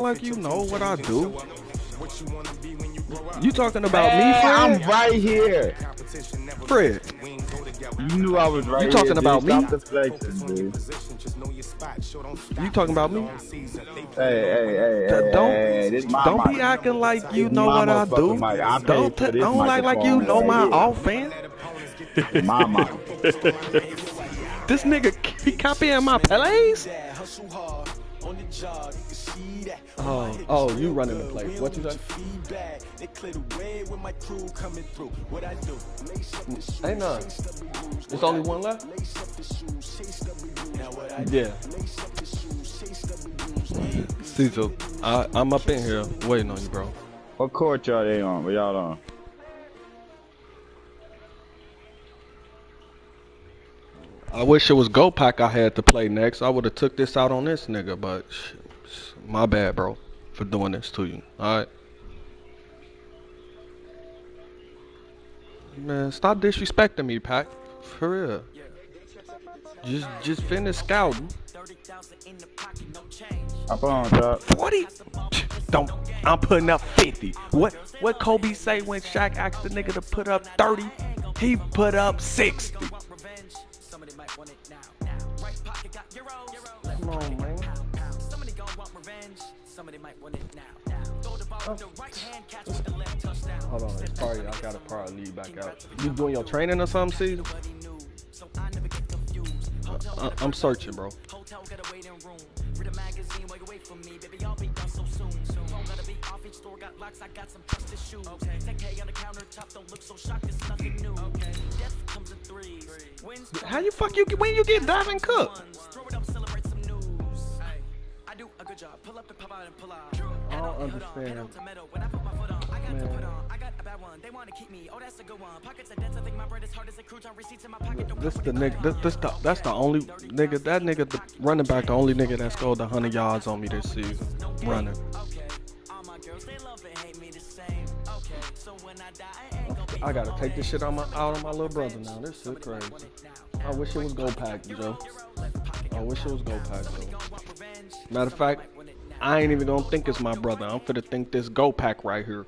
like you know what I do. You talking about me, Fred? I'm right here. Fred. You knew I was right here. You talking about me? Stop the flexing, dude. You talking about me? Hey, Don't be acting like you know what I do. Don't act like you know my offense. Mama. This nigga he copying my plays? Oh, you running the play. What you say? Ain't none. There's only one left? Yeah. Cecil, I'm up in here waiting on you, bro. What court y'all they on? What y'all on? I wish it was Go Pack I had to play next. I would have took this out on this nigga, but my bad, bro, for doing this to you. Alright? Man, stop disrespecting me, Pac. For real. Just finish scouting. Up on top. 40? Don't. I'm putting up 50. What Kobe say when Shaq asked the nigga to put up 30? He put up 60. Come on, man. Hold on, it's probably, I gotta probably leave back out. You doing your training or something, Caesar? I'm searching, bro. How you fuck you when you get Davin Cook? I don't understand. Man. This the nigga. That's the only nigga. That nigga, the running back, the only nigga that scored 100 yards on me this season. Running. I gotta take this shit out of my little brother now. This shit crazy. I wish it was Go Pack, Joe. I wish it was Go Pack, Joe. Matter of fact, I ain't even gonna think it's my brother. I'm finna think this Go Pack right here.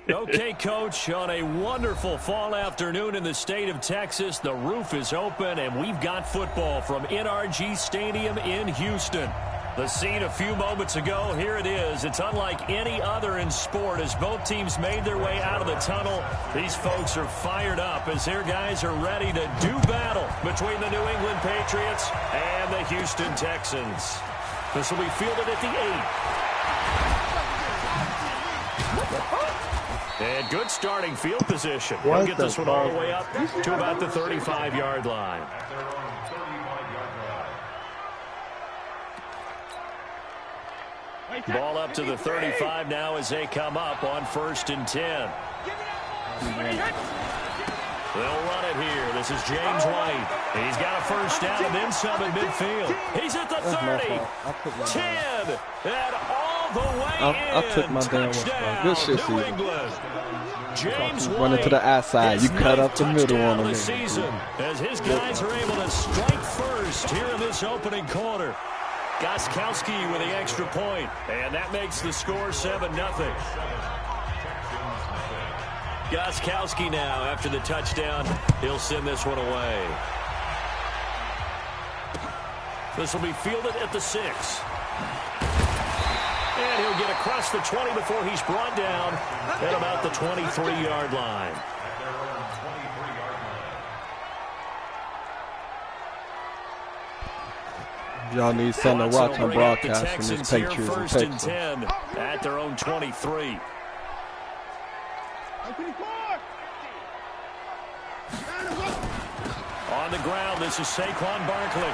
Okay, Coach, on a wonderful fall afternoon in the state of Texas, the roof is open, and we've got football from NRG Stadium in Houston. The scene a few moments ago, here it is. It's unlike any other in sport as both teams made their way out of the tunnel. These folks are fired up as their guys are ready to do battle between the New England Patriots and the Houston Texans. This will be fielded at the 8. And good starting field position. We'll get this one all the way up to about the 35-yard line. Ball up to the 35 now as they come up on 1st and 10. They'll run it here. This is James White. He's got a first down and then some at midfield. He's at the 30, 10, and all the way in. I took my damn one. Good shit, New England. James White running to the outside. You cut up the middle on him. Season, as his guys are able to strike first here in this opening quarter. Gostkowski with the extra point, and that makes the score 7-0. Gostkowski now, after the touchdown, he'll send this one away. This will be fielded at the 6. And he'll get across the 20 before he's brought down at about the 23-yard line. Y'all need something to watch on broadcast from this Patriots and Texans 10 at their own 23. On the ground, this is Saquon Barkley.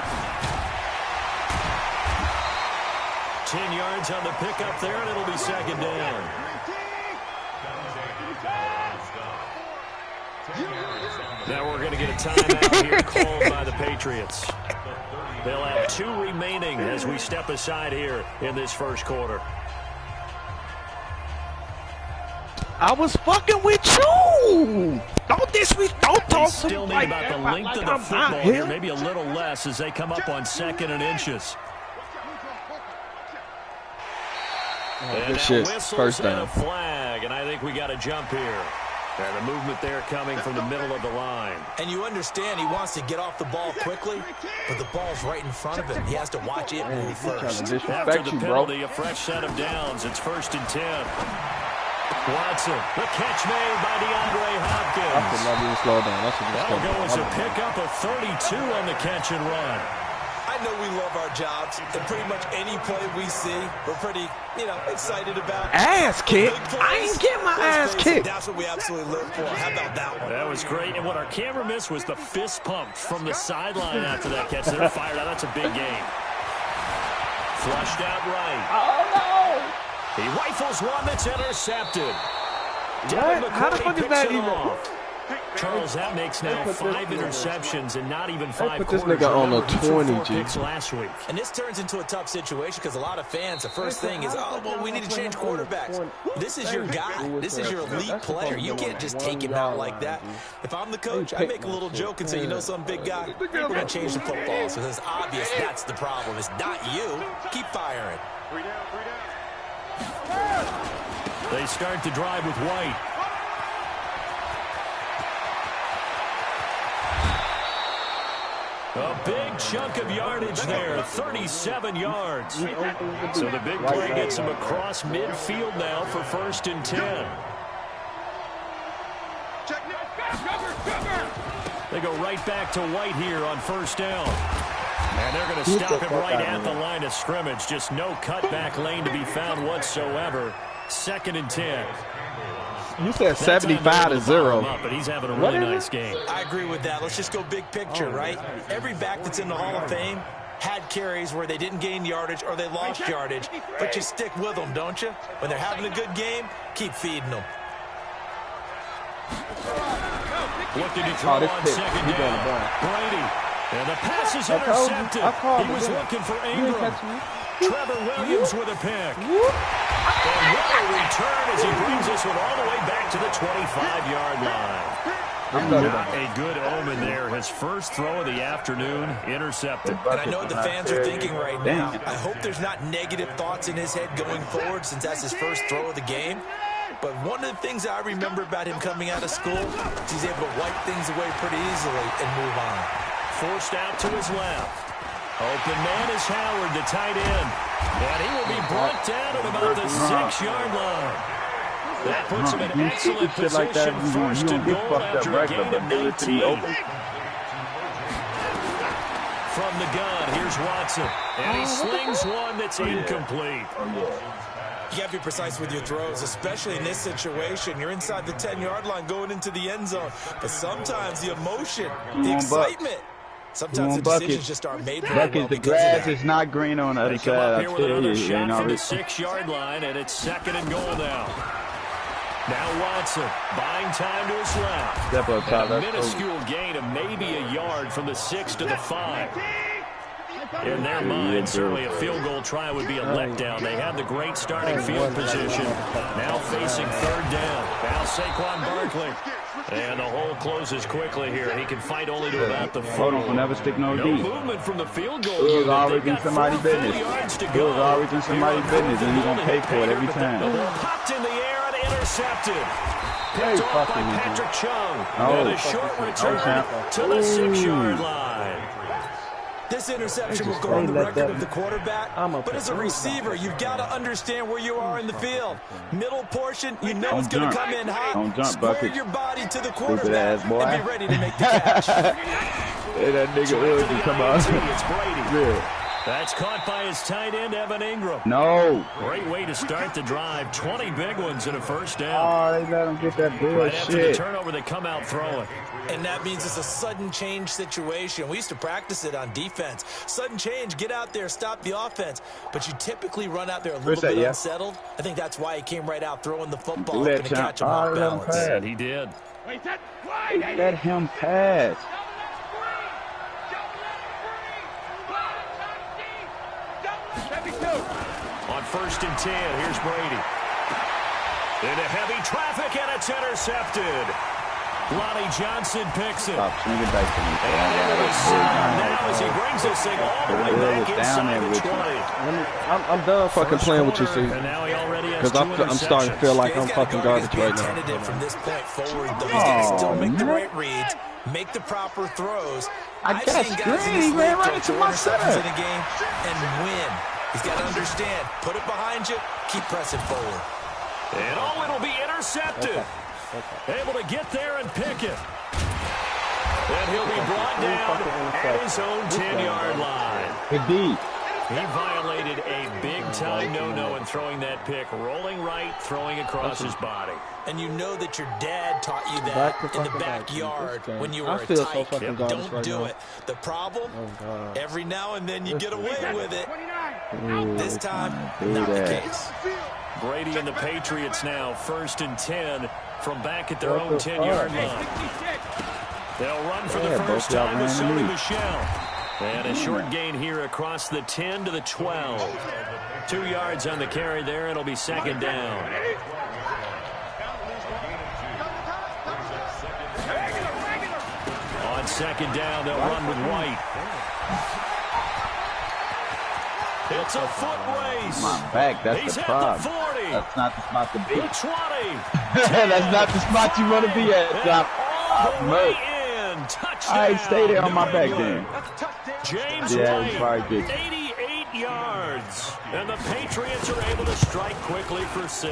10 yards on the pickup there, and it'll be 2nd down. Now we're going to get a timeout here called by the Patriots. They'll have 2 remaining as we step aside here in this first quarter. I was fucking with you. Don't disrespect. Don't talk to me still need like about that, the length like of the I'm football not here, here. maybe a little less as they come up on 2nd and inches. Good shit. First down. A flag, and I think we got a jump here. And the movement there coming from the middle of the line. And you understand he wants to get off the ball quickly, but the ball's right in front of him. He has to watch it move first. After the penalty, a fresh set of downs. It's 1st and 10. Watson, the catch made by DeAndre Hopkins. I could not even slow down. That'll go as a pickup of 32 on the catch and run. I know we love our jobs, and pretty much any play we see, we're pretty, excited about. Ass kick? I ain't getting my ass kicked. That's what we absolutely live for. How about that one? That was great, and what our camera missed was the fist pump from the sideline after that catch. They're fired out. That's a big game. Flushed out right. Oh, no. He rifles one that's intercepted. What? How the fuck is that even? Charles, that makes now 5 interceptions and not even 5 put this quarters. nigga on a 20, picks last week. And this turns into a tough situation because a lot of fans, the first thing is, we need to change quarterbacks. This is your guy. This is your elite player. You can't just take him out like that. If I'm the coach, I make a little joke and say, some big guy, we're going to change the football. So it's obvious that's the problem. It's not you. Keep firing. They start to drive with White. A big chunk of yardage there, 37 yards. So the big play gets him across midfield now for 1st and 10. They go right back to White here on 1st down. And they're going to stop him right at the line of scrimmage. Just no cutback lane to be found whatsoever. 2nd and 10. You said 75-0. But he's having a really nice game. I agree with that. Let's just go big picture, right? Every back that's in the Hall of Fame had carries where they didn't gain yardage or they lost yardage, but you stick with them, don't you? When they're having a good game, keep feeding them. Looking to throw on 2nd down. Brady. And the pass is intercepted. He was looking for Ingram. Trevor Williams with a pick. And what a return as he brings this one all the way back to the 25-yard line. Not a good omen there. His first throw of the afternoon, intercepted. And I know what the fans are thinking right now. I hope there's not negative thoughts in his head going forward since that's his first throw of the game. But one of the things I remember about him coming out of school is he's able to wipe things away pretty easily and move on. Forced out to his left. Open man is Howard, the tight end. And he will be brought down at about the 6-yard line. That puts him in excellent position. 1st and goal after a gain of 19. From the gun, here's Watson. And he slings one that's incomplete. You got to be precise with your throws, especially in this situation. You're inside the 10-yard line going into the end zone. But sometimes the emotion, the excitement, sometimes the decisions just aren't made very well. The grass is not green on the other side. Up here with another shot from the 6-yard line, and it's 2nd and goal now. Now Watson buying time to his left. Step up, A minuscule gain of maybe a yard from the 6 to the 5. In their mind, certainly a field goal try would be a letdown. They had the great starting field position. Now facing 3rd down. Now Saquon Barkley. And the hole closes quickly here. He can fight only to about the 4. Hold on, never stick no deep. Movement from the field goal. It was always in somebody's business. It was always in somebody's business, and he's going to pay for it every time. The ball popped in the air and intercepted. Picked off by Patrick Chung. And a short return to the 6-yard line. This interception will go on the record of the quarterback, but as a receiver, you've got to understand where you are in the field. Middle portion, you know it's going to come in hot. Don't jump, Square bucket. your body to the quarterback and be ready to make the catch. Hey, that nigga Wills can come out. It's Brady. Yeah. That's caught by his tight end, Evan Ingram. No. Great way to start the drive. 20 big ones and a 1st down. Oh, they let him get that bullshit. Right after the turnover, they come out throwing. And that means it's a sudden change situation. We used to practice it on defense. Sudden change, get out there, stop the offense. But you typically run out there a little bit unsettled. I think that's why he came right out throwing the football and catch him off balance. And he did. Let him pass. On 1st and 10, here's Brady. Into heavy traffic, and it's intercepted. Lonnie Johnson picks it. Stop swinging back to me. Now as he brings this thing all the way back inside the 20. I'm done fucking playing with you, see. Because I'm starting to feel like I'm fucking garbage right now. From this point forward, though, he's got to still make the right reads, make the proper throws. I've seen guys in this league throw 2 interceptions in a game and win. He's got to understand, put it behind you, keep pressing forward. And it'll be intercepted. Able to get there and pick it. And he'll be brought down at his own 10-yard line. Indeed. He violated a big-time no-no in throwing that pick, rolling right, throwing across his body. And you know that your dad taught you that in the backyard when you were a tyke. Don't do it. The problem, every now and then you get away with it. This time, not the case. Brady and the Patriots now, 1st and 10 from back at their own 10-yard line. They'll run for the first time with Sony Michel. And a short gain here across the 10 to the 12. 2 yards on the carry there. It'll be 2nd down. On 2nd down, they'll run with White. It's a foot race. My back, that's He's the problem. At the 40. That's not the spot to be. The 20. That's not the spot you want to be at, Doc. All the way in. Touchdown. All right, stay there on my back then. James White, 88 yards. And the Patriots are able to strike quickly for 6.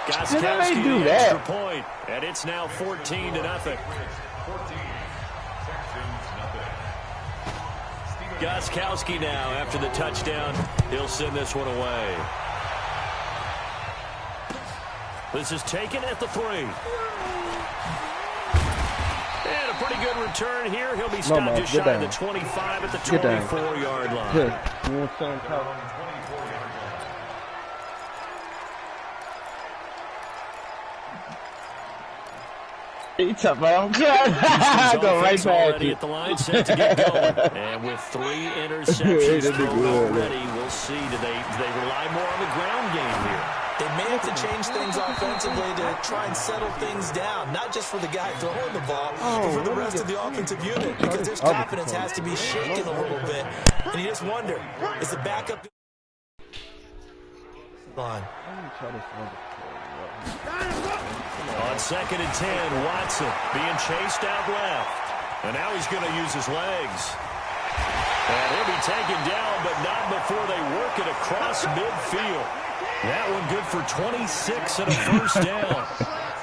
Gostkowski do the that? extra point, and it's now 14-0. Gostkowski now, after the touchdown, he'll send this one away. This is taken at the 3. And a pretty good return here. He'll be stopped just shy of the 25 at the 24-yard line. Good. It's up, man. I go right back. At the line, set to get going. And with 3 interceptions thrown already, we'll see. Do they rely more on the ground game here? They may have to change things offensively to try and settle things down, not just for the guy throwing the ball, but for the rest of the offensive unit, because his confidence has to be shaken a little bit. And you just wonder, is the backup line? On 2nd and 10, Watson being chased out left. And now he's going to use his legs. And he'll be taken down, but not before they work it across midfield. That one good for 26 and a first down.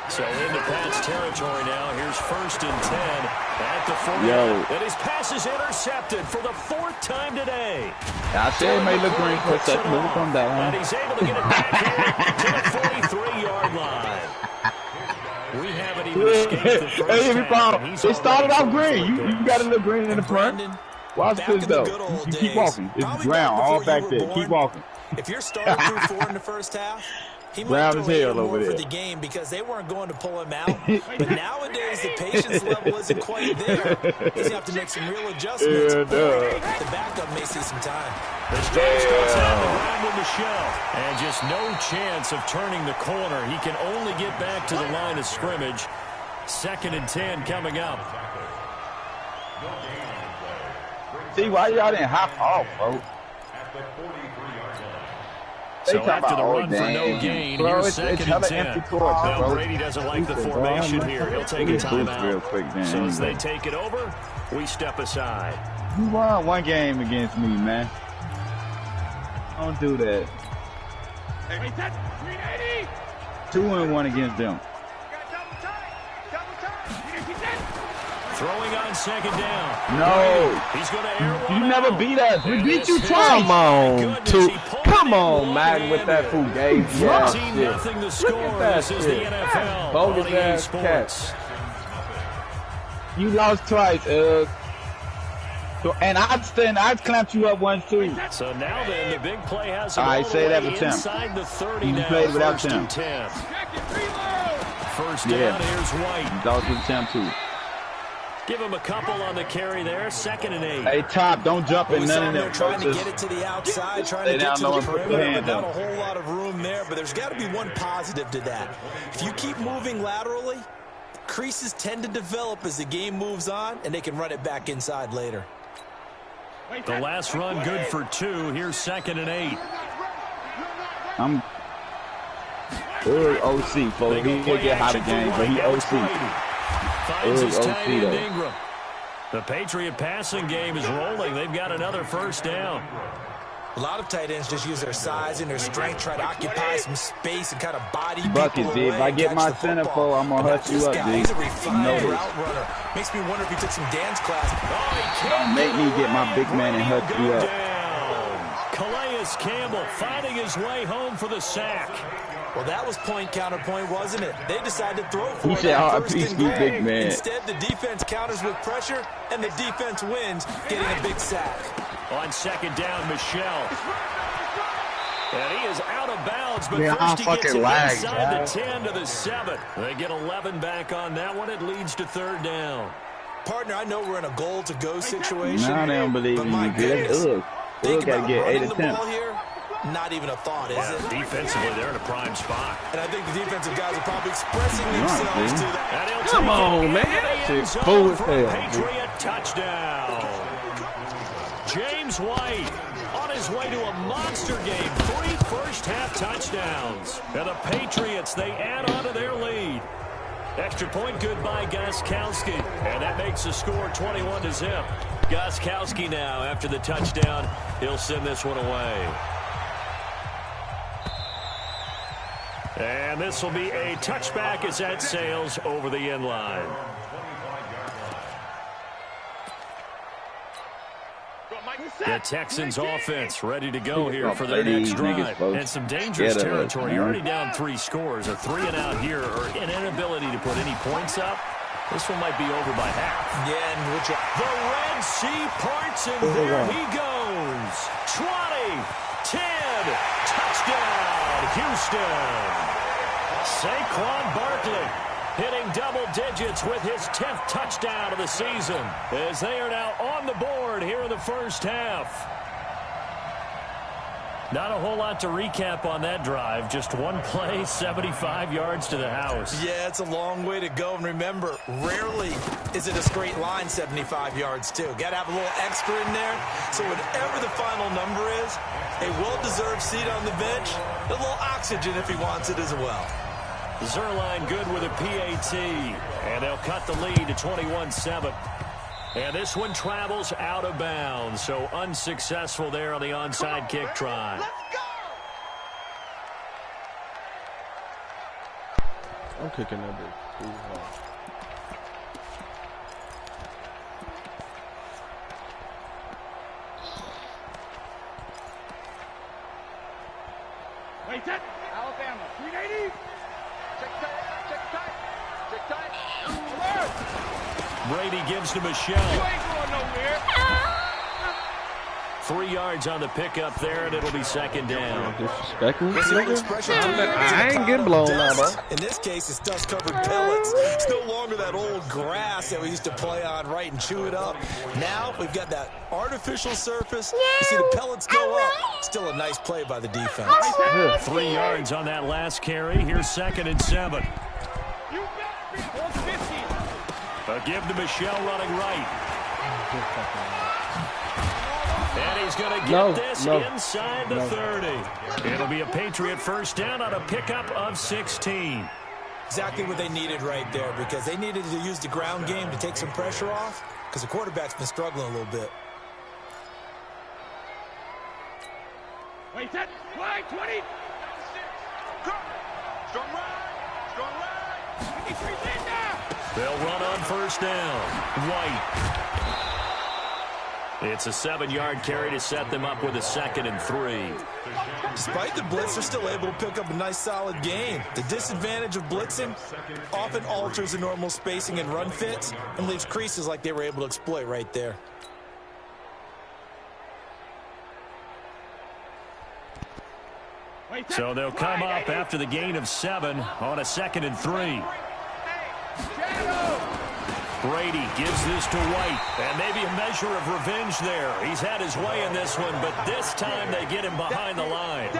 So into Pat's territory now. Here's 1st and 10 at the 40. And his pass is intercepted for the 4th time today. I said it may look green for a second, but come down. And he's able to get it back here to the 43-yard line. We haven't even escaped the first half. It started off green. You got a little green in the front. Watch this, though. You keep walking. It's brown all back there. Keep walking. If you're starting through 4 in the first half, he might throw a little more for the game because they weren't going to pull him out. But nowadays, the patience level isn't quite there. He's going to have to make some real adjustments. The backup may see some time. The Steelers starts out the ground with Michel. And just no chance of turning the corner. He can only get back to the line of scrimmage. 2nd and 10 coming up. See, why y'all didn't hop off, folks? So after the run for no gain, here's 2nd and 10. Now Brady doesn't like the formation here. He'll take a timeout. So as they take it over, we step aside. You won 1 game against me, man. Don't do that. 2-1 against them. Throwing on 2nd down. No. He's going to air one. You never beat us. We beat you twice. Come on, come on, man, with that fugazi. 14-0 the score. This is the NFL. Bogus ass cats. You lost twice, and I'd clamped you up once too. So now then, the big play has him all right, all say the that way with Tim. inside the 30 you now. played without 1st Tim. and 10. First down, here's White. That was with Tim too. Give him a couple on the carry there. 2nd and 8. Hey, Top, don't jump in none of them. Trying to get it to the outside, trying to get to the perimeter. Not a whole lot of room there, but there's got to be one positive to that. If you keep moving laterally, Creases tend to develop as the game moves on, and they can run it back inside later. The last run good for 2. Here's 2nd and 8. I'm OC, folks. He didn't get hot again, but he OC. Finds his tight end Ingram. The Patriot passing game is rolling. They've got another first down. A lot of tight ends just use their size and their strength, try to occupy some space and kind of body Bucket, people away. If I get my centerfold, I'm going to hut you up, dude. He's a refined route runner. Makes me wonder if he took some dance class. Don't make me get my big man and hut you up. Calais Campbell finding his way home for the sack. Well, that was point counterpoint, wasn't it? They decided to throw for it. He said, big man. Instead, the defense counters with pressure, and the defense wins, getting a big sack. On 2nd down, Michelle. And he is out of bounds, but first he gets it inside the 10 to the 7. They get 11 back on that one. It leads to 3rd down. Partner, I know we're in a goal-to-go situation. No, they don't believe in you, dude. Ugh, got to get 8 attempts. Not even a thought, is it? Defensively, they're in a prime spot. And I think the defensive guys are probably expressing themselves to that. Come on, man. Full as hell. Patriot touchdown. James White on his way to a monster game. 3 first-half touchdowns. And the Patriots, they add on to their lead. Extra point good by Gostkowski. And that makes the score 21-0. Gostkowski now, after the touchdown, he'll send this one away. And this will be a touchback as that sails over the end line. The Texans offense ready to go here for their next drive. And some dangerous territory. You're already down 3 scores. A 3-and-out here or an inability to put any points up. This one might be over by half. Yeah, and the Red Sea parts, and there he goes. 20, 10, touchdown, Houston. Saquon Barkley hitting double digits with his 10th touchdown of the season as they are now on the board here in the first half. Not a whole lot to recap on that drive. Just one play, 75 yards to the house. Yeah, it's a long way to go. And remember, rarely is it a straight line 75 yards, too. Got to have a little extra in there. So whatever the final number is, a well-deserved seat on the bench, a little oxygen if he wants it as well. Zerline good with a PAT, and they'll cut the lead to 21-7. And this one travels out of bounds, so unsuccessful there on the onside kick try. I'm kicking that bitch too hard. Wait, set. Alabama, 380. Check tight. Brady gives to Michelle. You ain't going nowhere. 3 yards on the pickup there, and it'll be 2nd down. I ain't getting blown out, bro. In this case, it's dust-covered pellets. It's no longer that old grass that we used to play on, right, and chew it up. Now we've got that artificial surface. You see the pellets go up. Still a nice play by the defense. 3 yards on that last carry. Here's 2nd and 7. A give to Michelle running right. And he's going to get this inside the 30. It'll be a Patriot first down on a pickup of 16. Exactly what they needed right there, because they needed to use the ground game to take some pressure off, because the quarterback's been struggling a little bit. Wait, set. Wide, 20. Strong right. 23 in now. They'll run on first down. White. It's a 7-yard carry to set them up with a 2nd and 3. Despite the blitz, they're still able to pick up a nice, solid gain. The disadvantage of blitzing often alters the normal spacing and run fits and leaves creases like they were able to exploit right there. So they'll come up after the gain of 7 on a 2nd and 3. Brady gives this to White, and maybe a measure of revenge there. He's had his way in this one, but this time they get him behind the line.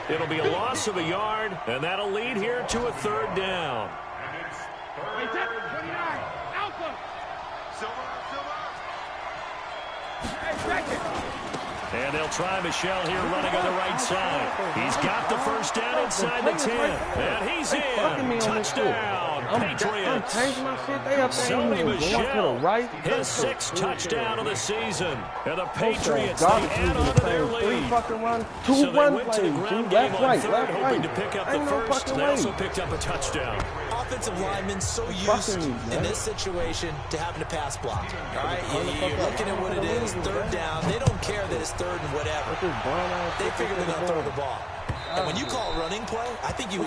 It'll be a loss of a yard, and that'll lead here to a 3rd down. Wait, set. 29. Alpha. Silver. Hey, second. And they'll try Michelle here running on the right side. He's got the first down inside the 10. And he's in. Touchdown, Patriots. Sony Michelle, his 6th touchdown of the season. And the Patriots, they add on to their lead. So they went to the ground game on third, hoping to pick up the first. They also picked up a touchdown. Offensive linemen so used in this situation to having to pass block. All right, you're looking at what it is, third down. They don't care that it's third and whatever. They figure they're going to throw the ball. And when you call a running play, I think you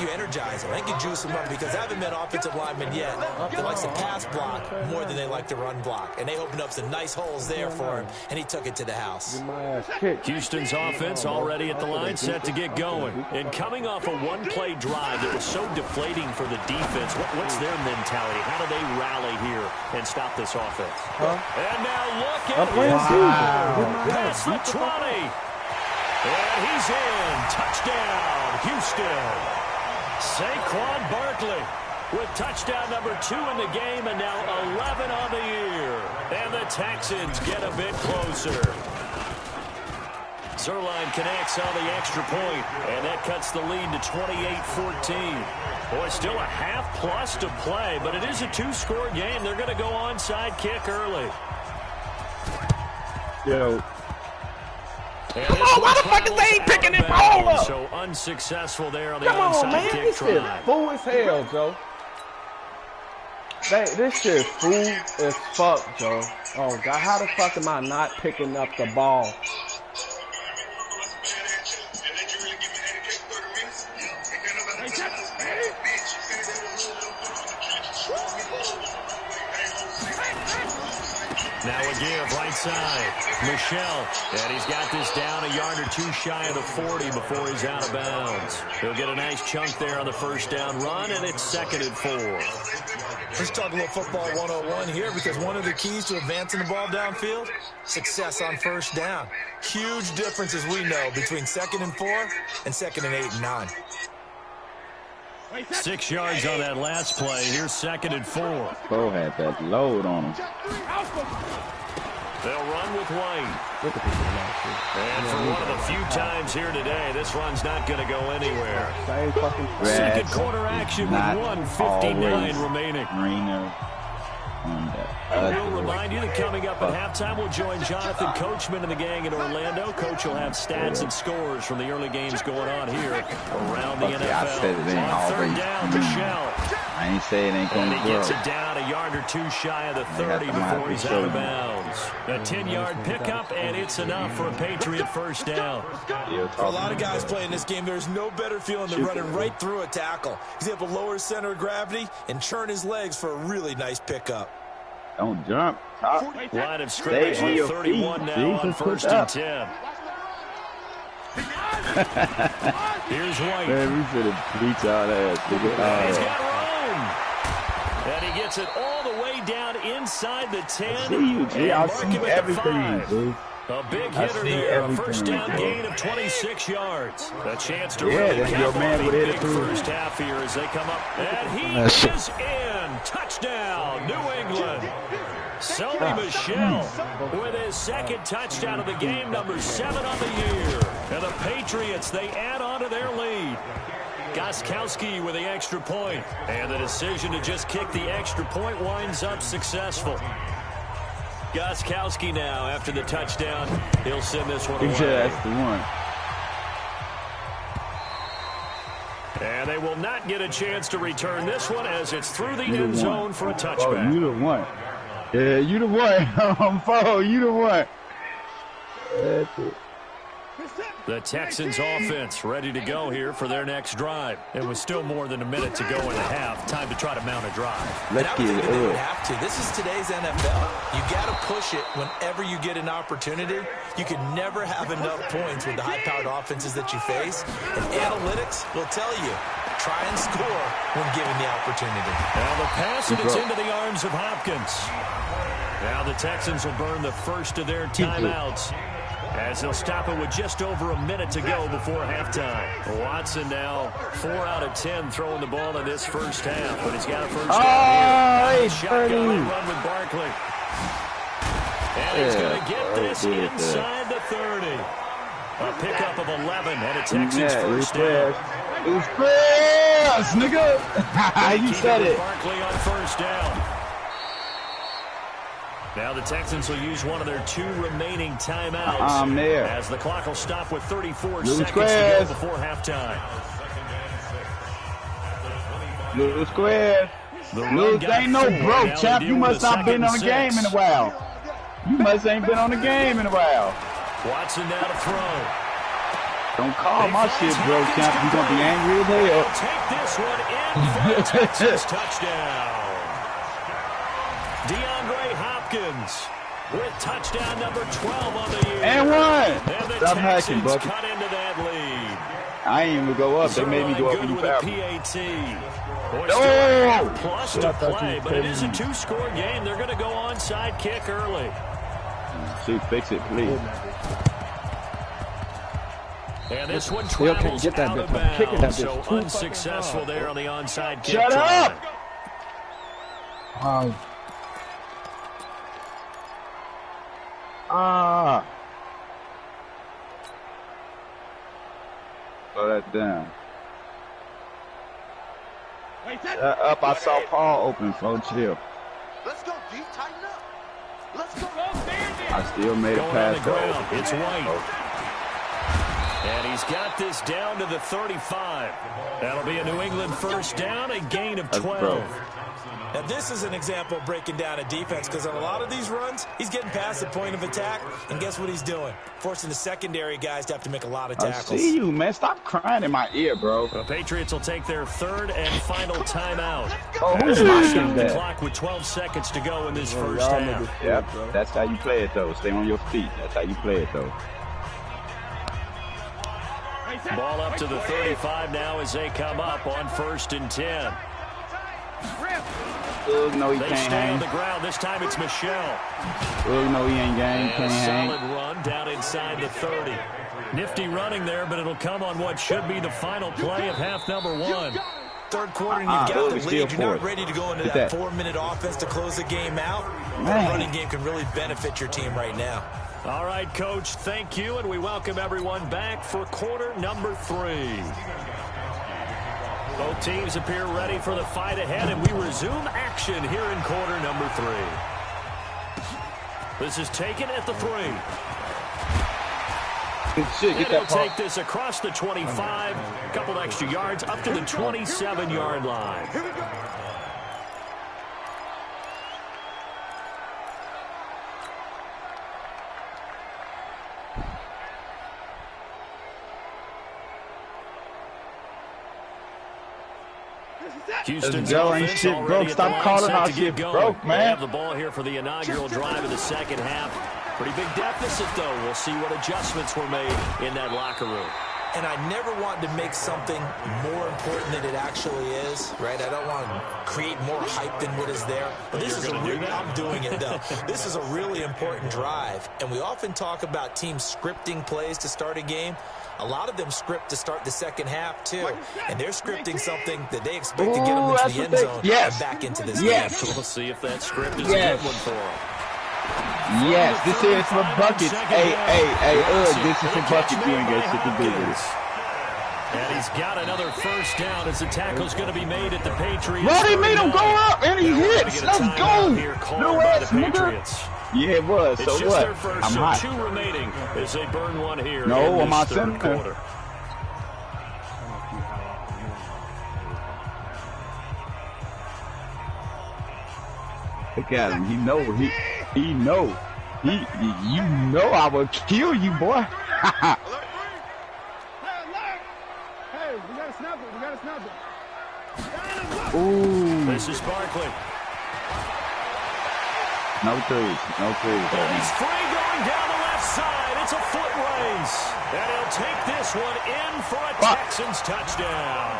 energize them. I think you juice them up because I haven't met offensive linemen yet that likes to pass block more than they like to run block. And they opened up some nice holes there for him, and he took it to the house. Houston's offense already at the line, set to get going. And coming off a one-play drive that was so deflating for the defense, what's their mentality? How do they rally here and stop this offense? And now look at him. Past the 20. And he's in. Touchdown, Houston. Saquon Barkley with touchdown number 2 in the game and now 11 on the year. And the Texans get a bit closer. Zerline connects on the extra point, and that cuts the lead to 28-14. Boy, still a half-plus to play, but it is a 2-score game. They're going to go onside kick early. Yo. Come on, why the fuck is they ain't picking that ball up? So unsuccessful there on the Come on, onside man. kick This shit try. fool as hell, Joe. This shit fool as fuck, Joe. Oh, God, how the fuck am I not picking up the ball? Now again, right side, Michelle, and he's got this down a yard or 2 shy of the 40 before he's out of bounds. He'll get a nice chunk there on the first down run, and it's 2nd and 4. Let's talk a little football 101 here because one of the keys to advancing the ball downfield, success on first down. Huge difference, as we know, between 2nd and 4 and 2nd and 8 and 9. 6 yards on that last play. Here's 2nd and 4. Bo had that load on him. They'll run with White. And for one of the few times here today, this run's not going to go anywhere. Second quarter action with 1:59 remaining. I will remind you that coming up at halftime, we'll join Jonathan Coachman and the gang in Orlando. Coach will have stats and scores from the early games going on here around the NFL. I said it ain't On always. third down, Michelle. I ain't say it ain't And going he to gets grow. it down a yard or 2 shy of the 30 before he's out of bounds. A 10-yard pickup, and it's enough for a Patriot first down. For a lot of guys playing this game, there's no better feeling than running right through a tackle. He's able to lower his center of gravity and churn his legs for a really nice pickup. Don't jump. Top. Line of scrimmage Stay on with your 31 feet. now on Jesus, put 1st and up. 10. Here's White. Man, we should have beat y'all ass. He's got room. And he gets it all the way down inside the 10. See you, G. I And see mark him at the everything, 5. dude. A big I hitter see there. A everything, first down bro. gain of 26 yards. A chance to Yeah, really that's cap your off man a with it, big too. first half here as they come up. And he is in. Touchdown, New England. Sony Michelle with his 2nd touchdown of the game, number 7 on the year. And the Patriots, they add on to their lead. Gostkowski with the extra point. And the decision to just kick the extra point winds up successful. Gostkowski now, after the touchdown, he'll send this one away. Yeah, that's the one. And they will not get a chance to return this one as it's through the You the end one. zone for a Oh, touchback. you the one. Yeah, you the one. Fo, you the one. That's it. The Texans offense ready to go here for their next drive. It was still more than a minute to go in the half. Time to try to mount a drive. Let's And I get would it think they would up. have to. This is today's NFL. You got to push it whenever you get an opportunity. You can never have enough points with the high-powered offenses that you face. And analytics will tell you, try and score when given the opportunity. Now the pass, and it's into the arms of Hopkins. Now the Texans will burn the first of their timeouts As they'll stop it with just over a minute to go before halftime. Watson now 4 out of 10 throwing the ball in this first half, but he's got a first down here. Shotgun run with Barkley. And he's going to get this inside the 30. A pickup of 11 and a Texans first down. It was fast, nigga. You said it. Barkley on first down. Now the Texans will use one of their 2 remaining timeouts. I'm there. As the clock will stop with 34 seconds to go before halftime. Little square. Little ain't no broke, champ. You must not been on the game in a while. You must ain't been on the game in a while. Watson now to throw. Don't call my shit, bro, champ. You gonna be angry as hell. Take this one in for a Texas touchdown. DeAndre Hopkins with touchdown number 12 on the year. And one. And the Stop hacking, Texans buddy. cut into that lead. I ain't even go up. They made me go up good when you with a fouled. PAT. Oh! Plus to play, but it is a 2-score game. They're going to go onside kick early. See, fix it, please. And this one travels out of bounds, so unsuccessful there on the onside kick. Shut up! Slow that down. Up, I saw Paul open, so chill. Let's go, G. Tighten up. Let's go. I still made a pass. It's White. And he's got this down to the 35. That'll be a New England first down, a gain of 12. Now, this is an example of breaking down a defense, because on a lot of these runs, he's getting past the point of attack, and guess what he's doing? Forcing the secondary guys to have to make a lot of tackles. I see you, man. Stop crying in my ear, bro. The Patriots will take their 3rd and final timeout. Oh, who's Stop the that? clock with 12 seconds to go in this first half. Yep, that's how you play it, though. Stay on your feet. That's how you play it, though. Ball up to the 35 now as they come up on 1st and 10. No, he they can't stay hang. on the ground. This time it's Michelle. No, he ain't game. Can't hang. Solid run down inside the 30. Nifty running there, but it'll come on what should be the final play of half number 1. Third quarter, and you've got the lead. You're not ready to go into that 4-minute offense to close the game out. The running game can really benefit your team right now. All right, Coach, thank you, and we welcome everyone back for quarter number 3. Both teams appear ready for the fight ahead, and we resume action here in quarter number 3. This is taken at the 3. And he'll take this across the 25, a couple extra yards up to the 27-yard line. Houston's ain't shit broke. Stop calling our shit broke, man. They have the ball here for the inaugural drive of the second half. Pretty big deficit, though. We'll see what adjustments were made in that locker room. And I never want to make something more important than it actually is, right? I don't want to create more hype than what is there. But this is I'm doing it, though. This is a really important drive. And we often talk about teams scripting plays to start a game. A lot of them script to start the second half, too. And they're scripting something that they expect to get them into the end zone and back into this game. We'll see if that script is a good one for them. Yes, this is for buckets. Hey, this is for buckets. You ain't got shit to do with it. And he's got another first down as the tackle's going to be made at the Patriots. Well, they made him go up, and he hits. Let's go. No ass, nigga. Yeah, it was. It's so just what? their first, I'm so hot. 2 remaining as they burn one here. No, in I'm this not third quarter. Look at him. He know. He know. You know I will kill you, boy. Hey, we got to snap it. We got to snap it. Ooh. This is Barkley. No threes. No threes. And he's free going down the left side. It's a foot race. And he'll take this one in for a Texans touchdown.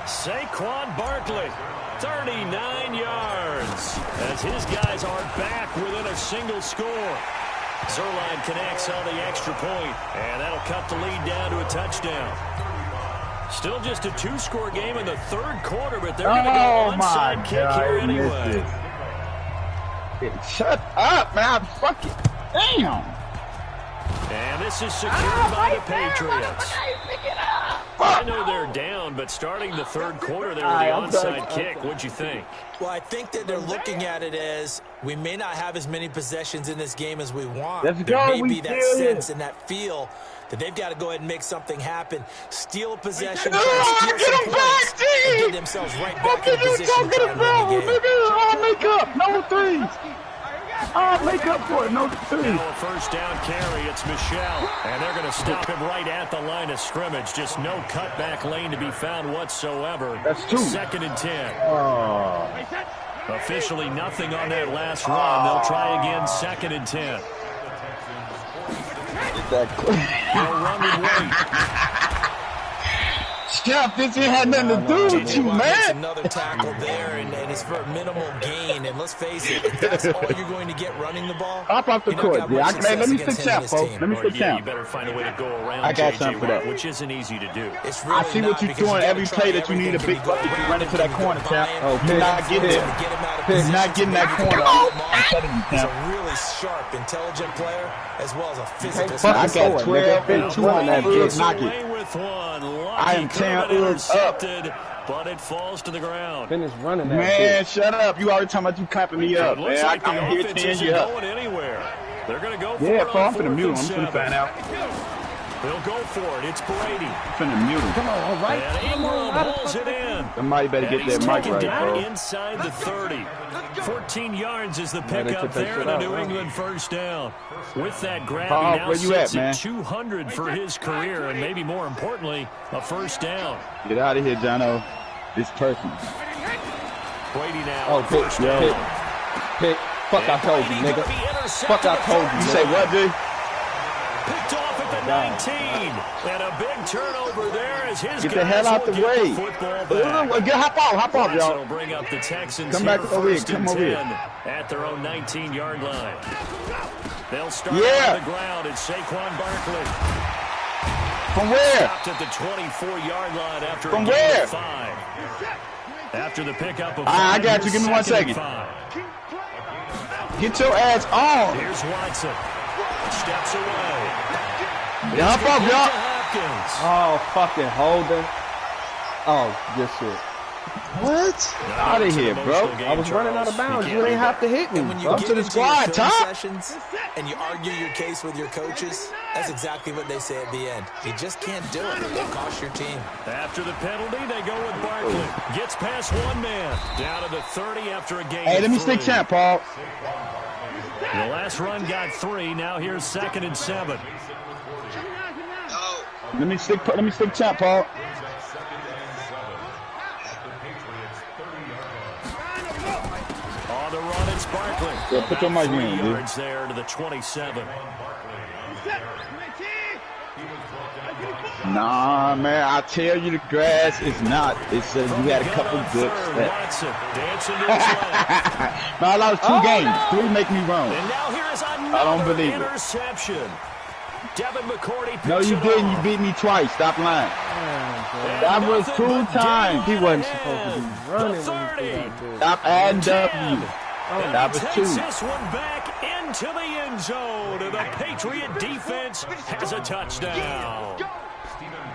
Saquon Barkley, 39 yards, as his guys are back within a single score. Zerline connects on the extra point, and that'll cut the lead down to a touchdown. Still just a 2-score game in the third quarter, but they're going to go onside kick here anyway. Shut up, man. Fuck it. Damn. And this is secured by the Patriots. I know they're down, but starting the third quarter there with the onside kick, what'd you think? Well, I think that they're looking at it as we may not have as many possessions in this game as we want. Let's there go, may be that sense and that feel that they've got to go ahead and make something happen. Steal a possession, try to steal some points, and get themselves right back in the position to try and win the game. I'll make up. No threes. I'll make up for it. No threes. Now a first down carry. It's Michelle. And they're going to stop him right at the line of scrimmage. Just no cutback lane to be found whatsoever. That's 2. 2nd and 10. Oh. Officially nothing on that last run. They'll try again 2nd and 10. They'll run and wait. Jeff, this ain't had nothing to do with you, man. Another tackle there, and it's for a minimal gain. And let's face it, if that's all you're going to get running the ball, hop off the court. Let me stick champ, folks. Let me stick champ. You better find a way to go around. I got something for that, which isn't easy to do. It's really I see what you're doing every play that you need a big bucket. You run into that corner, champ. Oh, you're not getting it. You're not getting that corner. He's a really sharp, intelligent player, as well as a physical. I got 12 and 2 on that big knock it. I am tearing up. But it falls to the ground. Finish running that man, bitch. Shut up. You already talking about you clapping me up, man. Like I'm here tearing you up. Anywhere. They're going to go for yeah, it. I'm finna mute him. I'm finna find out. They'll go for it. It's Brady. Finna mute him. Come on, all right. And Ingram holds it in. Somebody better get that mic right, bro. Inside the 30. 14 yards is the pickup there in a New England first down. With that grab, he now sits at 200 for his career, and maybe more importantly, a first down. Get out of here, Jono. This person. Brady now. Oh, first down. Pick. Fuck, I told you, nigga. Fuck, I told you. You say what, dude? Picked off at the 19. And a big turnover there as his get the hell out the way. Hop off, y'all. Will bring up the Texans. Come back over here. Come over here. At their own 19-yard line. They'll start on the ground. It's Saquon Barkley. From where? Stopped at the 24-yard line after From a gain where? of 5. After the pickup of 5. I got you. Give me 1 second. Get your ass on. Here's Watson. Steps away. Yeah, hop off, y'all. Oh, fucking holding. Oh, good shit. What? Out of here, bro. I was running out of bounds. You ain't have to hit me. And when you Up get to the into squad, your Tom. sessions and you argue your case with your coaches, that's exactly what they say at the end. You just can't do it. It costs your team. After the penalty, they go with Barkley. Gets past one man. Down to the 30 after a gain. Hey, let me stick champ, Paul. The last run got 3. Now here's 2nd and 7. Let me stick champ, Paul. On the run, it's Barkley. Yeah, put your mic in, dude. Yards there to the 27. Nah, man, I tell you the grass is not. It says you had a couple good steps. Man, I lost 2 games. 3 make me wrong. And now here is I don't believe interception. Devin McCourty. No, you didn't. You beat me twice. Stop lying. That was 2 times. He wasn't supposed to be running when he threw that bitch. Stop adding W. That was 2. This one back into the end zone. And the Patriot defense has a touchdown.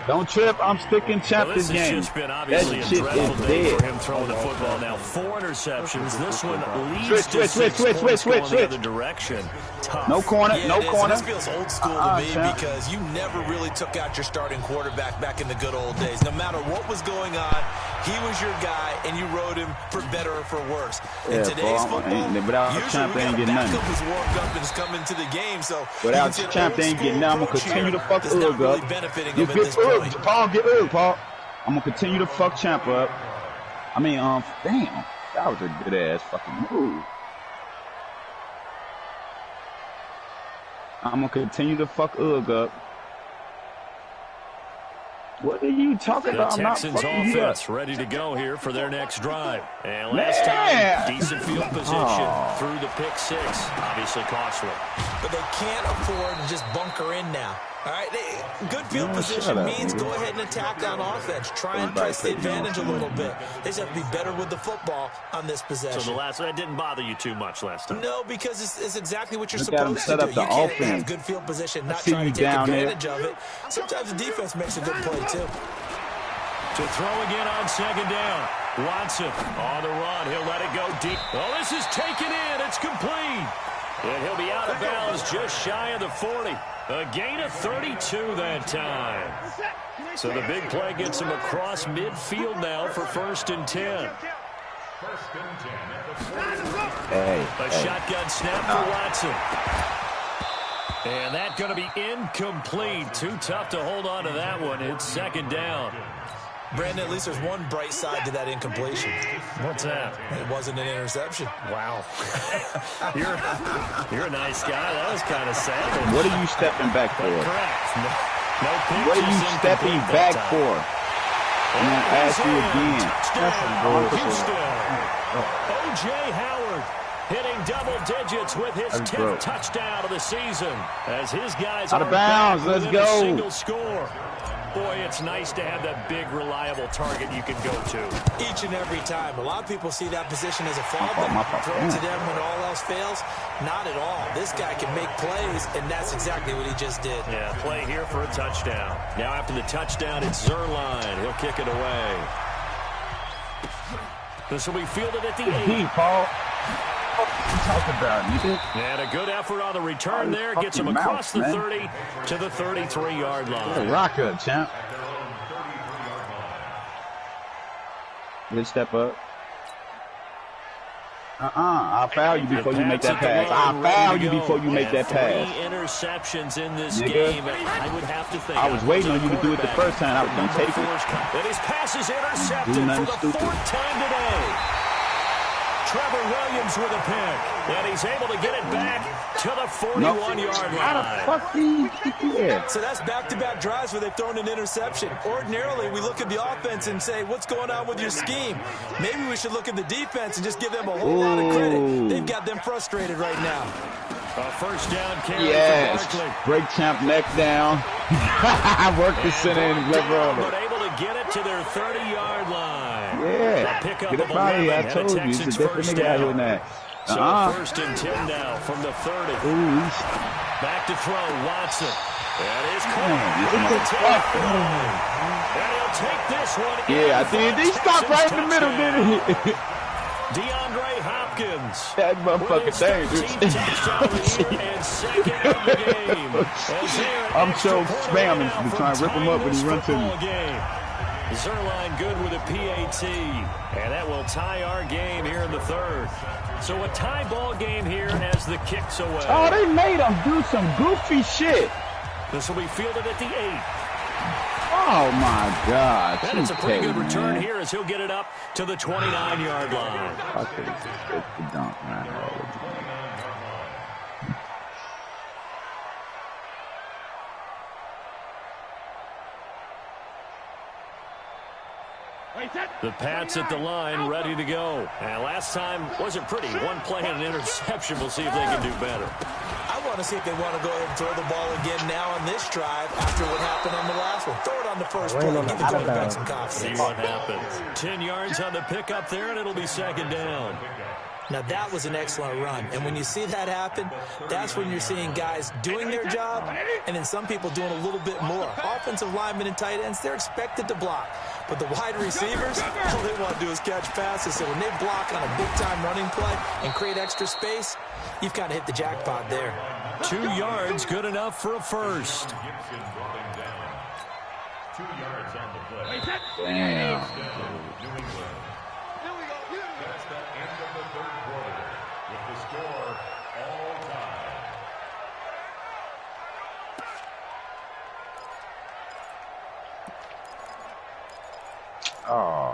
Don't trip. I'm sticking champ this game. This has just been obviously a dreadful day for him throwing the football. Now 4 interceptions. This one leads to 6 points going the other direction. Tough. No corner. Yeah, no corner. This feels old school to me because you never really took out your starting quarterback back in the good old days. No matter what was going on, he was your guy, and you rode him for better or for worse. In today's football, without champ, they ain't getting nothing. Who's warmed up and is coming to the game, so without champ, they ain't getting nothing. I'm gonna continue to fuck Ugg up. You get Ugg, Paul. Get Ugg, Paul. I'm gonna continue to fuck champ up. I mean, damn, that was a good ass fucking move. I'm gonna continue to fuck Ugg up. What are you talking about? The Texans offense ready to go here for their next drive. And last time, decent field position through the pick six. Obviously costly. But they can't afford to just bunker in now. All right, good field position means go ahead and attack on offense. Try and press the advantage a little bit. They just have to be better with the football on this possession. So that didn't bother you too much last time? No, because it's exactly what you're supposed to do. You can't have good field position, not try to take advantage of it. Sometimes the defense makes a good play, too. To throw again on second down. Watson on the run. He'll let it go deep. Oh, this is taken in. It's complete. And he'll be out of bounds just shy of the 40. A gain of 32 that time. So the big play gets him across midfield now for 1st and 10. A shotgun snap for Watson. And that's going to be incomplete. Too tough to hold on to that one. It's 2nd down. Brandon, at least there's one bright side to that incompletion. What's that? It wasn't an interception. Wow. You're a nice guy. That was kind of savage. What are you stepping back for? Correct. No what are you stepping back for? I'm going to ask you again. O.J. Howard hitting double digits with his 10th touchdown of the season. As his guys out of bounds. Let's go. A single score. Boy, it's nice to have that big, reliable target you can go to. Each and every time. A lot of people see that position as a fallback. Throw it to them when all else fails. Not at all. This guy can make plays, and that's exactly what he just did. Yeah, play here for a touchdown. Now after the touchdown, it's Zerline. He'll kick it away. This will be fielded at the 8. Paul. About, and a good effort on the return there. Gets him across the 30 to the 33-yard line. Rocker, champ. Good step up. I'll foul you before you make that pass. I'll foul you before you make that pass. 3 interceptions in this game. I would have to think. I was waiting on you to do it the first time. I was going to take it. And his pass is intercepted for the 4th time today. Trevor Williams with a pick, and he's able to get it back to the 41-yard line. So that's back-to-back drives where they've thrown an interception. Ordinarily, we look at the offense and say, what's going on with your scheme? Maybe we should look at the defense and just give them a whole lot of credit. They've got them frustrated right now. A 1st down carry for Barkley. Break champ neck down. I worked the center and left over. But able to get it to their 30-yard line. Yeah. Pick up Get up out of here. I told you. It's a different nigga out here now. So 1st and 10 now from the 30. Back to throw, Watson. That is caught. And he'll take this one. Yeah, I did. He stopped right in the middle, didn't he? DeAndre Hopkins. That motherfucker dangerous. I'm so spamming, trying to rip him up when he runs to me. Zerline good with a PAT. And that will tie our game here in the 3rd. So a tie ball game here as the kicks away. Oh, they made him do some goofy shit. This will be fielded at the 8. Oh, my God. And it's a pretty good return here as he'll get it up to the 29-yard line. Okay, it's the dunk, man. The Pats at the line, ready to go. And last time wasn't pretty. One play and an interception. We'll see if they can do better. I want to see if they want to go ahead and throw the ball again now on this drive after what happened on the last one. Throw it on the first play. Give the quarterback some confidence. See what happens. 10 yards on the pickup there, and it'll be 2nd down. Now, that was an excellent run. And when you see that happen, that's when you're seeing guys doing their job and then some people doing a little bit more. Offensive linemen and tight ends, they're expected to block. But the wide receivers, all they want to do is catch passes. So when they block on a big-time running play and create extra space, you've kind of hit the jackpot there. 2 yards, good enough for a first. 2 yards on the play. Damn. That's the end of the 3rd quarter with the score all time. Oh.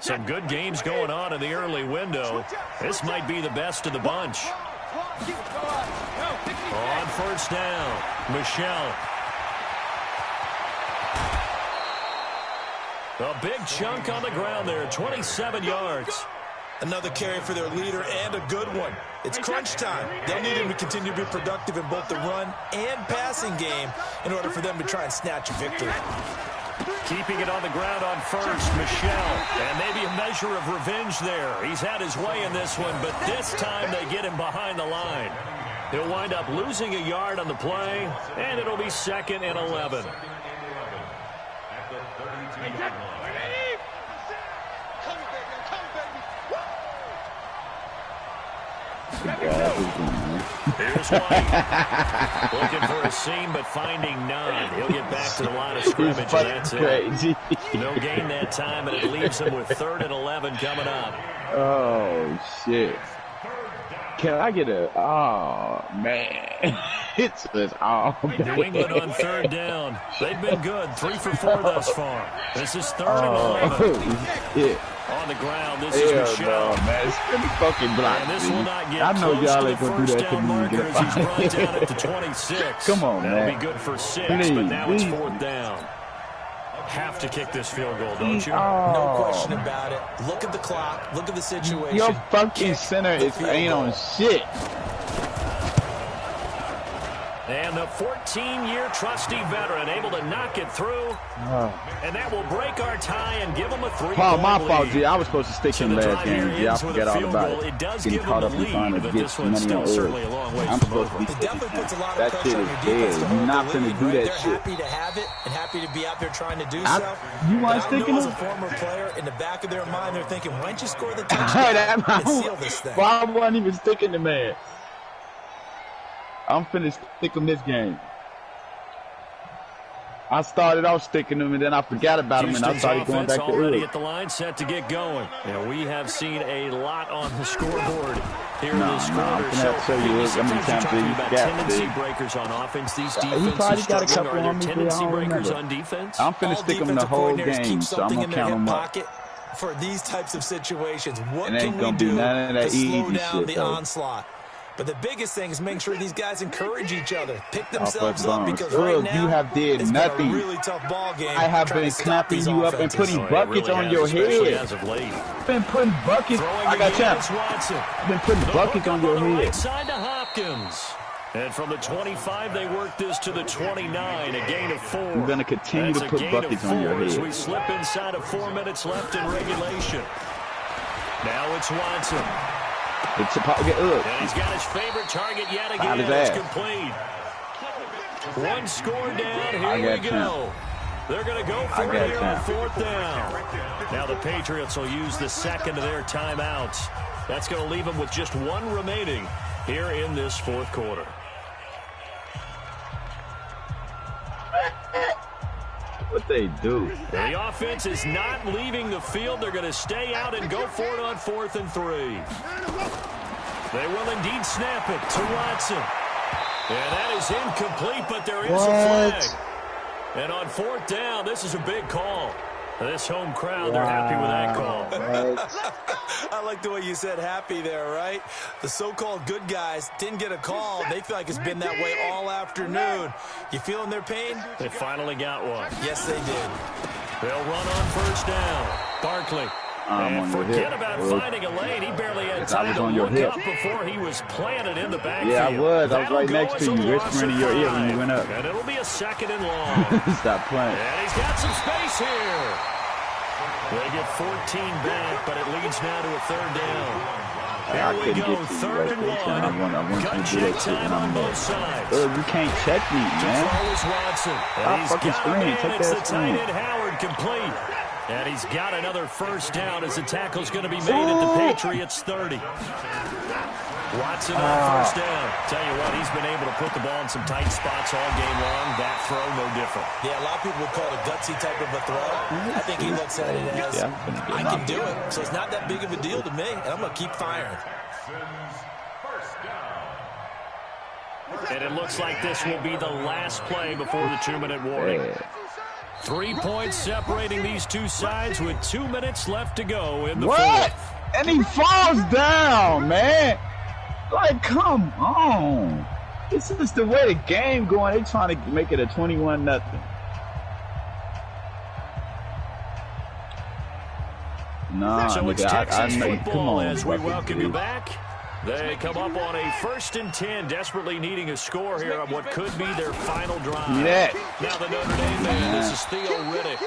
Some good games going on in the early window. This might be the best of the bunch. On 1st down, Michelle. A big chunk on the ground there, 27 yards. Another carry for their leader and a good one. It's crunch time. They'll need him to continue to be productive in both the run and passing game in order for them to try and snatch a victory. Keeping it on the ground on first, Michelle. And maybe a measure of revenge there. He's had his way in this one, but this time they get him behind the line. He'll wind up losing a yard on the play, and it'll be 2nd and 11. Here's White. Looking for a seam, but finding none. He'll get back to the line of scrimmage, and that's it. No gain that time, and it leaves him with 3rd and 11 coming up. Oh, shit. Can I get a... Oh, man. It's just all New England on 3rd down. They've been good. 3 for 4 thus far. This is 3rd and 11. Shit. On the ground, this is Michelle. No, man. It's pretty fucking blocked. And this will not get I know close y'all to ain't the gonna do first that to down me. marker as he's brought down at the 26. Come on, That'll man. be good for 6, Please, but now it's please. 4th down. Have to kick this field goal, don't you? No question about it. Look at the clock. Look at the situation. Your fucking center ain't on shit. And the 14-year trusty veteran able to knock it through. And that will break our tie and give him a 3-point Paul, my lead. fault, G. I was supposed to stick So him the last drive here game, G. I ends with forgot a all field about goal. it. It does Getting give caught them up the in trying lead, to but get this one's money still on certainly a earth. long way I'm from supposed to over. be It definitely puts a lot of that pressure shit on is your defense to dead. hold You're not the finna lead, do right? that They're shit. happy to have it and happy to be out there trying to do I- so. you But want I sticking know as him? a former player, in the back of their mind, they're thinking, why don't you score the touchdown and seal this thing? Why I wasn't even sticking the man? I'm finna stick him this game. I started off sticking him, and then I forgot about him, and I Houston's started going offense back to already earth. at the line, set to get going. And we have seen a lot on the scoreboard here Nah, this nah, I'm quarter. gonna have to show you how many sometimes you're times talking he about got tendency this. breakers on offense. These He defenses probably got a struggling. couple Are there on me, but I tendency don't breakers remember. on defense? I'm finna All stick him the defensive whole coordinators game, keep so I'm something gonna in their count hip him up. pocket for these types of situations. What It ain't can we gonna be do none of that to slow easy down shit, the though. onslaught? But the biggest thing is make sure these guys encourage each other, pick Off themselves us up, bones. because right Look, now you have did it's nothing. been a really tough ball game. I have trying been to stop clapping these you up and offenses. putting Oh, it buckets really on has, your especially head. as of late. Been putting buckets. Throwing I got again champ. is Watson. Been putting The buckets hook on up your the right head. side to Hopkins. And from the 25, they work this to the 29, a gain of 4. You're gonna continue That's to a put gain buckets of on your 4 as head. we slip inside of 4 minutes left in regulation. Now it's Watson. It's a get up. And he's got his favorite target yet Foul again. his It's ass. complete. One score down. I Here got we go. They're going to go for got it here on time. 4th down. Now the Patriots will use the second of their timeouts. That's going to leave them with just 1 remaining here in this 4th quarter. What they do? The offense is not leaving the field. They're going to stay out and go for it on 4th and 3. They will indeed snap it to Watson. And that is incomplete, but there is a flag. And on 4th down, this is a big call. This home crowd, they're happy with that call. I like the way you said happy there, right? The so-called good guys didn't get a call. They feel like it's been that way all afternoon. You feeling their pain? They finally got one. Yes, they did. They'll run on 1st down. Barkley. And forget about finding a lane. He barely had time to look up before he was planted in the backfield. Yeah, I was. I was That'll right go next as to a you, loss whispering of in your ear when you 5. went up. And it'll be a 2nd and long. Stop playing. And he's got some space here. They get 14 back, but it leads now to a 3rd down. Here I we couldn't go, get to you 3rd right and there. I 1. want you Gun to do check that shit time when on I'm both there. sides. You can't check me, To man. throw is Watson. And Stop he's fucking got screen. him in. Take It's the that tight screen. end Howard complete. And he's got another 1st down as the tackle's going to be made at the Patriots 30. Watson on 1st down. Tell you what, he's been able to put the ball in some tight spots all game long. That throw, no different. Yeah, a lot of people would call it a gutsy type of a throw. I think he looks at it as, I can do it. So it's not that big of a deal to me, and I'm going to keep firing. And it looks like this will be the last play before the 2-minute warning. 3 points separating these two sides with 2 minutes left to go in the 4th. And he falls down, man. Like, come on. This is the way the game going. They trying to make it a 21-0. Nah, so nigga, it's Texas come football on, as we fucking welcome dude. you back. They come up on a 1st and 10, desperately needing a score here on what could be their final drive. Yeah. Now the Notre Dame man, this is Theo Riddick.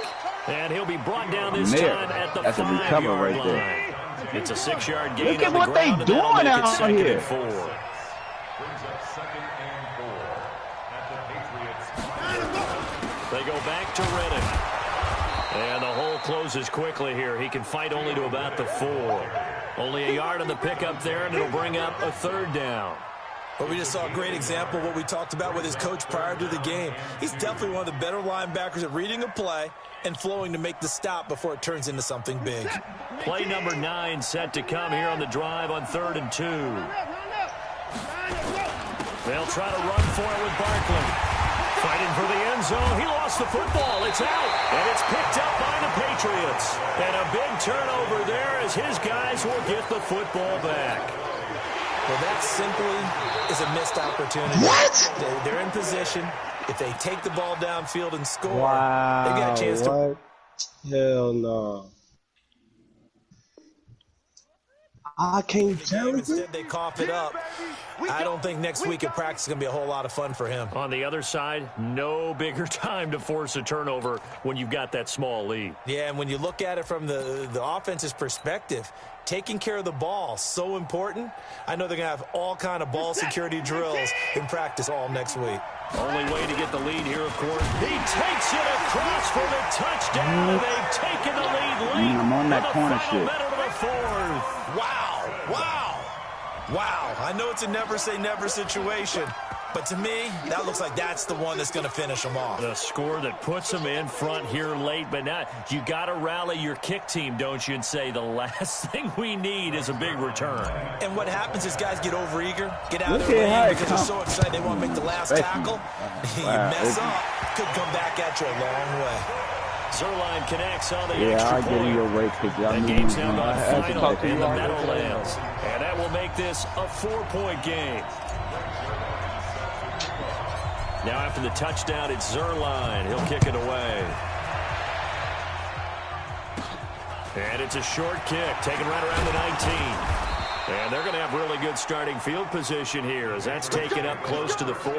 And he'll be brought down this time at the 5-yard line. There. It's a 6-yard gain. Look at on the what they ground, doing and out second here. and 4. Brings up 2nd and 4 at the Patriots. They go back to Riddick. And the hole closes quickly here. He can fight only to about the 4. Only a yard on the pickup there, and it'll bring up a 3rd down. But we just saw a great example of what we talked about with his coach prior to the game. He's definitely one of the better linebackers at reading a play and flowing to make the stop before it turns into something big. Play number 9 set to come here on the drive on 3rd and 2. They'll try to run for it with Barkley. Fighting for the end zone. He lost the football. It's out. And it's picked up by the Patriots. And a big turnover there as his guys will get the football back. Well, that simply is a missed opportunity. What? They're in position. If they take the ball downfield and score, Wow. they've got a chance to... What? Hell no. I can't tell you. Instead, they cough it up. I don't think next week at practice is going to be a whole lot of fun for him. On the other side, no bigger time to force a turnover when you've got that small lead. Yeah, and when you look at it from the offense's perspective, taking care of the ball, so important. I know they're going to have all kind of ball security drills in practice all next week. Only way to get the lead here, of course. He takes it across for the touchdown. They've taken the lead late. I'm on that for the corner final shit. minute of the 4th. Wow, wow, wow. I know it's a never say never situation, but to me, that looks like that's the one that's going to finish them off. The score that puts them in front here late, but now you got to rally your kick team, don't you, and say the last thing we need is a big return. And what happens is guys get overeager, get out of their lane because they're so excited they want to make the last tackle. You mess up, could come back at you a long way. Zerline connects on the Yeah, extra I'll point. get in your way because y'all The need game's me. now gone I have to final talk to in you the all Meadowlands. And that will make this a 4-point game. Now after the touchdown, it's Zerline. He'll kick it away. And it's a short kick, taken right around the 19. And they're going to have really good starting field position here as that's taken up close to the 40.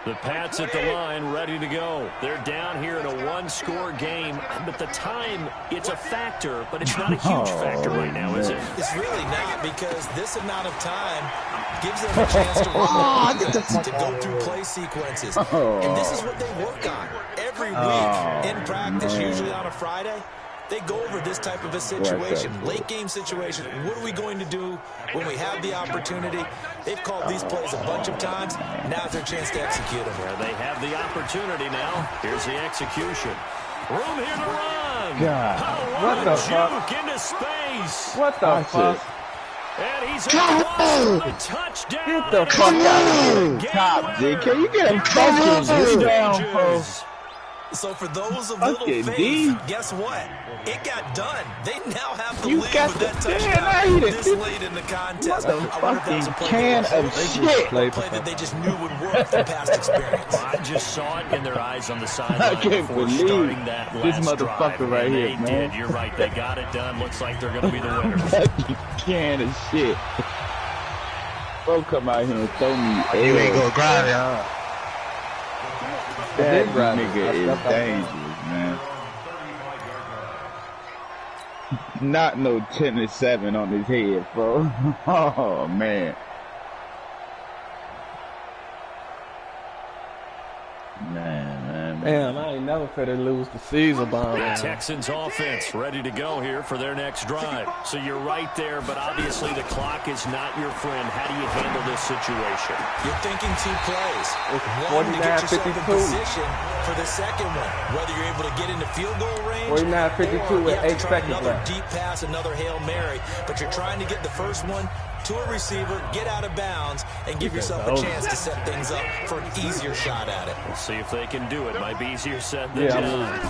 The Pats at the line, ready to go. They're down here in a 1-score game, but the time, it's a factor, but it's not a huge factor right now, is it? It's really not, because this amount of time gives them a chance to run to go through play sequences. And this is what they work on every week in practice, usually on a Friday. They go over this type of a situation, late game situation. What are we going to do when we have the opportunity? They've called these plays a bunch of times. Now's their chance to execute them. Well, they have the opportunity now. Here's the execution. Room here to run. God. Oh, What the fuck? juke into space. What the fuck? And he's across for the touchdown. Get the fuck out of here. Top, G. Can you get him fucking down, folks? So for those of little faith, guess what? It got done. They now have the lead with that touchdown this late in the contest. I wonder if that was a play that they just knew would work from past experience. I just saw it in their eyes on the sideline I can't before believe starting that last this motherfucker drive. right And here, they man. did. You're right. They got it done. Looks like they're going to be the winners. Fucking can of shit. Bro, come out here and throw me. You ain't gonna grab it, That grab it. nigga is dangerous, man. Not no 10-7 on his head, bro. Oh, man. Damn, I ain't never finna lose the Caesar bomb. The Texans offense ready to go here for their next drive. So you're right there, but obviously the clock is not your friend. How do you handle this situation? You're thinking 2 plays. It's One to get yourself in 49-52. position for the second one. Whether you're able to get into field goal range, 49-52 or with you have 8 to try seconds another left. deep pass, another Hail Mary. But you're trying to get the first one to a receiver, get out of bounds, and give yourself a chance to set things up for an easier shot at it. We'll see if they can do it. Might be easier said than done.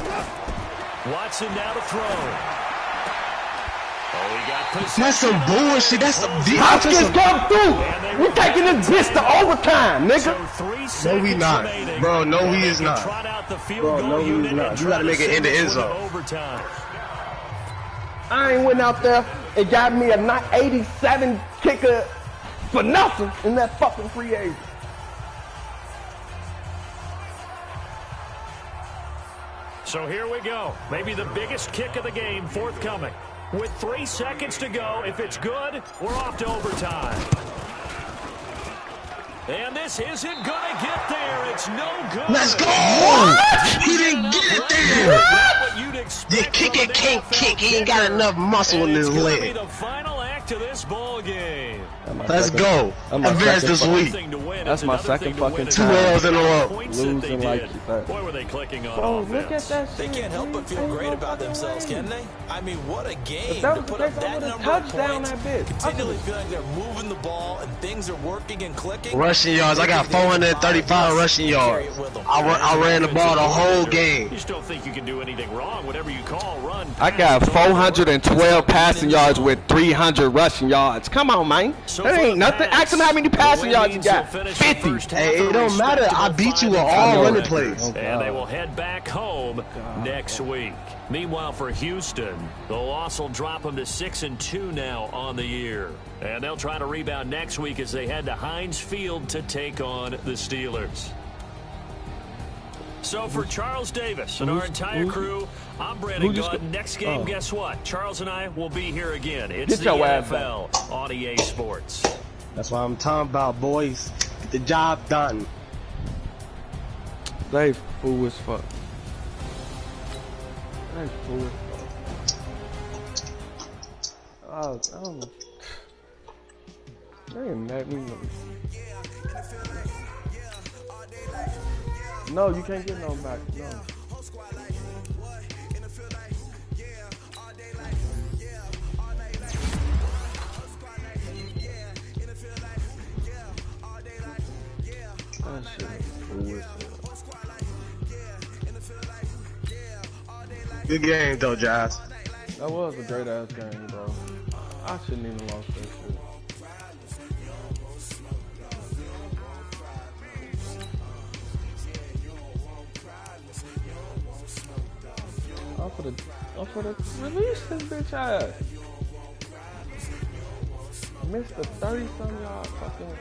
Watson now to throw. Oh, he That's some bullshit. That's some Hopkins come through. We taking this bitch to overtime, nigga. No, we not. Bro, no, he is not. Bro, no, he is not. You gotta make it in the end zone. I ain't went out there and got me a 87 kicker for nothing in that fucking free agent. So here we go. Maybe the biggest kick of the game forthcoming. With 3 seconds to go, if it's good, we're off to overtime. And this isn't going to get there. It's no good. Let's go! What? He didn't get it there. The kicker can't kick. He ain't got enough muscle in his leg. The final act of this ball game. Let's go. Advance this week. That's my second fucking 2 L's in a row. Losing like that. Boy, were they clicking on Bro, offense. look at that shit. They can't help but feel great about themselves, can they? I mean, what a game If that to was put the up case, I that would've number of touchdown points, that bitch. continually feeling they're moving the ball and things are working and clicking. Rushing yards. I got 435 rushing yards. I ran the ball the whole game. You still think you can do anything wrong, whatever you call run. I got 412 passing yards with 300 rushing yards. Come on, man. That ain't nothing. Ask him how many passing yards you got. 50. Hey, it don't matter. I beat you with all running plays. And they will head back home next week. Meanwhile, for Houston, the loss will drop them to 6-2 now on the year. And they'll try to rebound next week as they head to Heinz Field to take on the Steelers. So for Charles Davis and our entire crew, I'm Brandon Gunn. Next game, guess what? Charles and I will be here again. It's the NFL on EA Sports. That's what I'm talking about, boys. Get the job done. They fool as fuck. They fool as fuck. Oh. They ain't mad me. No, you can't get no back. No. Good game, though, Jazz. That was a great ass game, bro. I shouldn't even lost that shit. I'm for the release this bitch ass. Missed the 30-some yard fucking